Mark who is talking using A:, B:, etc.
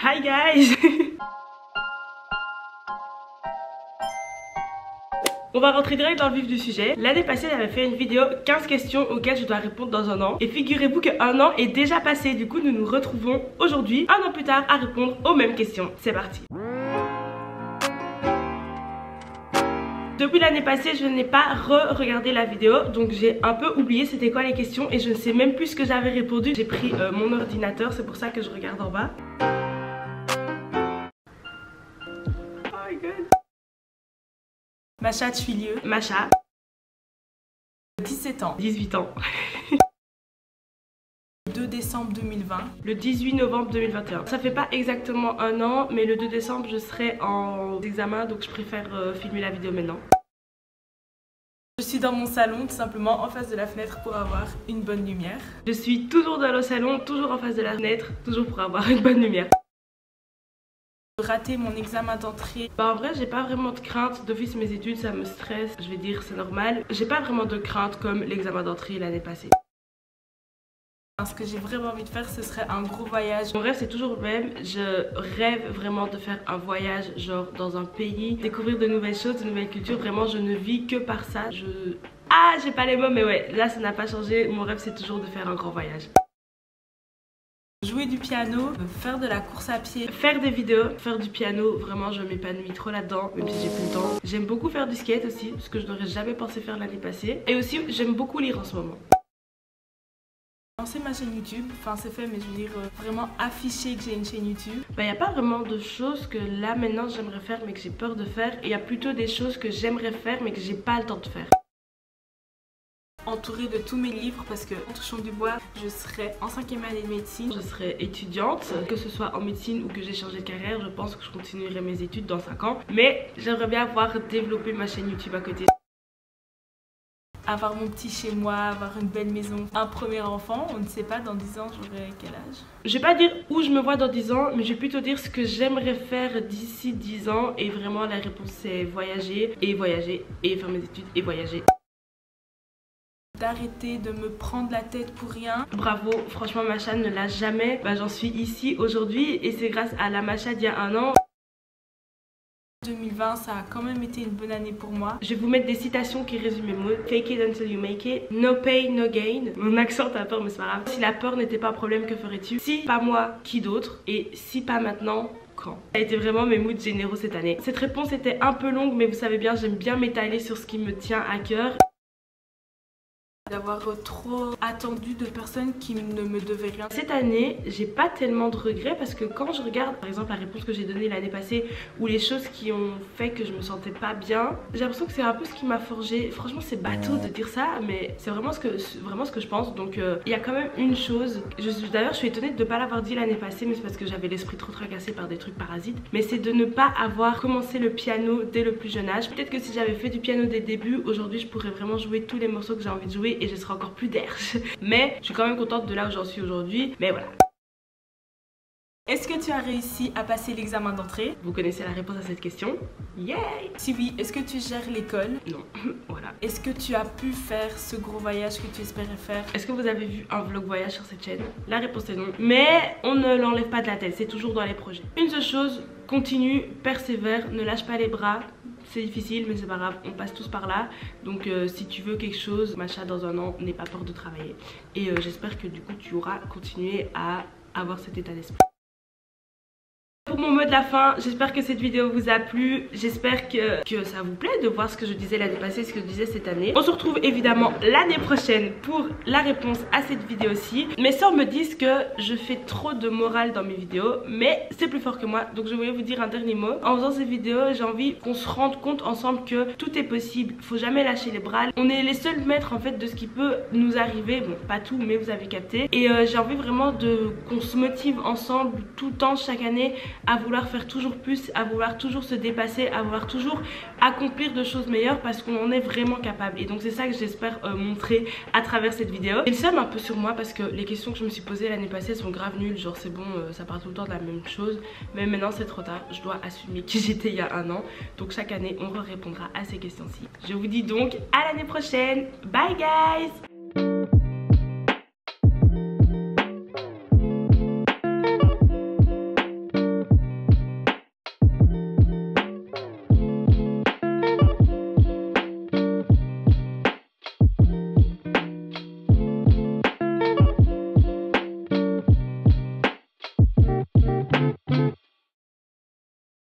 A: Hi guys. On va rentrer direct dans le vif du sujet. L'année passée, j'avais fait une vidéo 15 questions auxquelles je dois répondre dans un an. Et figurez-vous qu'un an est déjà passé. Du coup, nous nous retrouvons aujourd'hui, un an plus tard, à répondre aux mêmes questions. C'est parti. Depuis l'année passée, je n'ai pas re-regardé la vidéo, donc j'ai un peu oublié c'était quoi les questions et je ne sais même plus ce que j'avais répondu. J'ai pris mon ordinateur, c'est pour ça que je regarde en bas. Oh my god.
B: Macha Tuilieu.
A: Macha.
B: 17 ans.
A: 18 ans.
B: 2 décembre 2020.
A: Le 18 novembre 2021. Ça fait pas exactement un an, mais le 2 décembre je serai en examen, donc je préfère filmer la vidéo maintenant.
B: Je suis dans mon salon, tout simplement en face de la fenêtre pour avoir une bonne lumière.
A: Je suis toujours dans le salon, toujours en face de la fenêtre, toujours pour avoir une bonne lumière.
B: Rater mon examen d'entrée.
A: Bah en vrai j'ai pas vraiment de crainte, d'office mes études ça me stresse, je vais dire c'est normal. J'ai pas vraiment de crainte comme l'examen d'entrée l'année passée.
B: Ce que j'ai vraiment envie de faire, ce serait un gros voyage.
A: Mon rêve c'est toujours le même, je rêve vraiment de faire un voyage genre dans un pays, découvrir de nouvelles choses, de nouvelles cultures, vraiment je ne vis que par ça. Ah j'ai pas les mots mais ouais, là ça n'a pas changé, mon rêve c'est toujours de faire un grand voyage.
B: Jouer du piano, faire de la course à pied,
A: faire des vidéos, faire du piano, vraiment je m'épanouis trop là-dedans, même si j'ai plus le temps. J'aime beaucoup faire du skate aussi, ce que je n'aurais jamais pensé faire l'année passée. Et aussi j'aime beaucoup lire en ce moment.
B: Lancer ma chaîne YouTube, enfin c'est fait mais je veux dire vraiment afficher que j'ai une chaîne YouTube.
A: Bah y a pas vraiment de choses que là maintenant j'aimerais faire mais que j'ai peur de faire. Il y a plutôt des choses que j'aimerais faire mais que j'ai pas le temps de faire.
B: Entourée de tous mes livres parce que, en touchant du bois, je serai en 5e année de médecine.
A: Je serai étudiante, que ce soit en médecine ou que j'ai changé de carrière, je pense que je continuerai mes études dans 5 ans. Mais j'aimerais bien avoir développé ma chaîne YouTube à côté.
B: Avoir mon petit chez moi, avoir une belle maison, un premier enfant, on ne sait pas dans 10 ans j'aurai quel âge.
A: Je vais pas dire où je me vois dans 10 ans, mais je vais plutôt dire ce que j'aimerais faire d'ici 10 ans. Et vraiment la réponse c'est voyager et faire mes études et voyager.
B: D'arrêter de me prendre la tête pour rien.
A: Bravo, franchement Macha ne l'a jamais. Bah, j'en suis ici aujourd'hui et c'est grâce à la Macha d'il y a un an.
B: 2020 ça a quand même été une bonne année pour moi.
A: Je vais vous mettre des citations qui résument mes mots. Fake it until you make it. No pain, no gain. Mon accent t'as peur mais c'est pas grave. Si la peur n'était pas un problème, que ferais-tu? Si pas moi, qui d'autre? Et si pas maintenant, quand? Ça a été vraiment mes moods généraux cette année. Cette réponse était un peu longue mais vous savez bien, j'aime bien m'étaler sur ce qui me tient à cœur.
B: D'avoir trop attendu de personnes qui ne me devaient rien.
A: Cette année, j'ai pas tellement de regrets parce que quand je regarde par exemple la réponse que j'ai donnée l'année passée ou les choses qui ont fait que je me sentais pas bien, j'ai l'impression que c'est un peu ce qui m'a forgé. Franchement c'est bateau de dire ça mais c'est vraiment ce que je pense. Donc il y a quand même une chose, d'ailleurs je suis étonnée de ne pas l'avoir dit l'année passée mais c'est parce que j'avais l'esprit trop tracassé par des trucs parasites. Mais c'est de ne pas avoir commencé le piano dès le plus jeune âge. Peut-être que si j'avais fait du piano dès le début, aujourd'hui je pourrais vraiment jouer tous les morceaux que j'ai envie de jouer et je serai encore plus derge. Mais je suis quand même contente de là où j'en suis aujourd'hui. Mais voilà.
B: Est-ce que tu as réussi à passer l'examen d'entrée?
A: Vous connaissez la réponse à cette question? Yay!
B: Si oui, est-ce que tu gères l'école?
A: Non. Voilà.
B: Est-ce que tu as pu faire ce gros voyage que tu espérais faire?
A: Est-ce que vous avez vu un vlog voyage sur cette chaîne? La réponse est non. Mais on ne l'enlève pas de la tête, c'est toujours dans les projets. Une seule chose, continue, persévère, ne lâche pas les bras. C'est difficile mais c'est pas grave, on passe tous par là. Donc si tu veux quelque chose, Macha dans un an, n'aie pas peur de travailler. Et j'espère que du coup tu auras continué à avoir cet état d'esprit. Pour mon mot de la fin, j'espère que cette vidéo vous a plu. J'espère que ça vous plaît de voir ce que je disais l'année passée, ce que je disais cette année. On se retrouve évidemment l'année prochaine pour la réponse à cette vidéo-ci. Mes soeurs me disent que je fais trop de morale dans mes vidéos, mais c'est plus fort que moi. Donc je voulais vous dire un dernier mot. En faisant ces vidéos, j'ai envie qu'on se rende compte ensemble que tout est possible. Faut jamais lâcher les bras. On est les seuls maîtres en fait de ce qui peut nous arriver. Bon, pas tout, mais vous avez capté. Et j'ai envie vraiment qu'on se motive ensemble tout le temps, chaque année, à vouloir faire toujours plus, à vouloir toujours se dépasser, à vouloir toujours accomplir de choses meilleures parce qu'on en est vraiment capable. Et donc c'est ça que j'espère montrer à travers cette vidéo. Et le seum un peu sur moi parce que les questions que je me suis posées l'année passée sont grave nulles, genre c'est bon, ça part tout le temps de la même chose. Mais maintenant c'est trop tard, je dois assumer qui j'étais il y a un an. Donc chaque année on répondra à ces questions-ci. Je vous dis donc à l'année prochaine, bye guys!